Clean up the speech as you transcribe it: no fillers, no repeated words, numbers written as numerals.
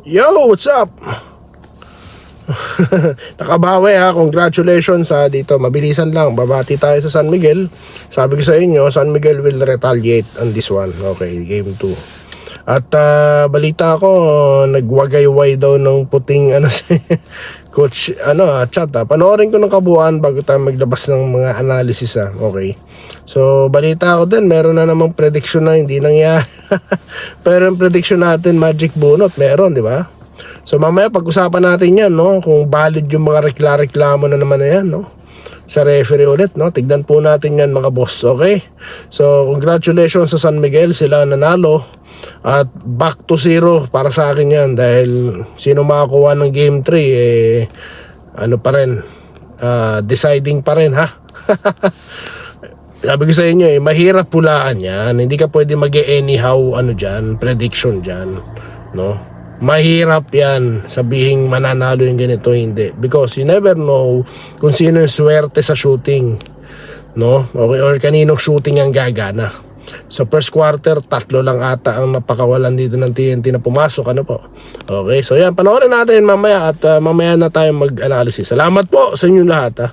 Yo, what's up? Nakabawi ha, congratulations ha dito. Mabilisan lang, babati tayo sa San Miguel. Sabi ko sa inyo, San Miguel will retaliate on this one. Okay, game 2. At balita ko, nagwagayway daw ng puting si coach chat ha. Panoorin ko ng kabuuan bago tayo maglabas ng mga analysis ha. Okay. So balita ko din, meron na namang prediction na hindi nangyari. Pero yung prediction natin, magic bunot, meron, di ba? So mamaya pag-usapan natin yan, no? Kung valid yung mga reklamo na naman na yan, no? Sa referee ulit, no? Tignan po natin yan mga boss, okay? So congratulations sa San Miguel, sila nanalo. At back to 0 para sa akin yan. Dahil sino makakuha ng game 3, pa rin, deciding pa rin, ha? Sabi ko sa inyo, mahirap pulaan yan. Hindi ka pwede mag-anyhow, dyan, prediction dyan, no? Mahirap yan sabihing mananalo yung ganito, hindi, because you never know kung sino yung swerte sa shooting, no? Okay, or kaninong shooting ang gagana. Sa first quarter, 3 lang ata ang napakawalan dito ng TNT na pumasok, po. Okay, so yan, panoorin natin mamaya at mamaya na tayo mag-analysis. Salamat po sa inyong lahat, ha.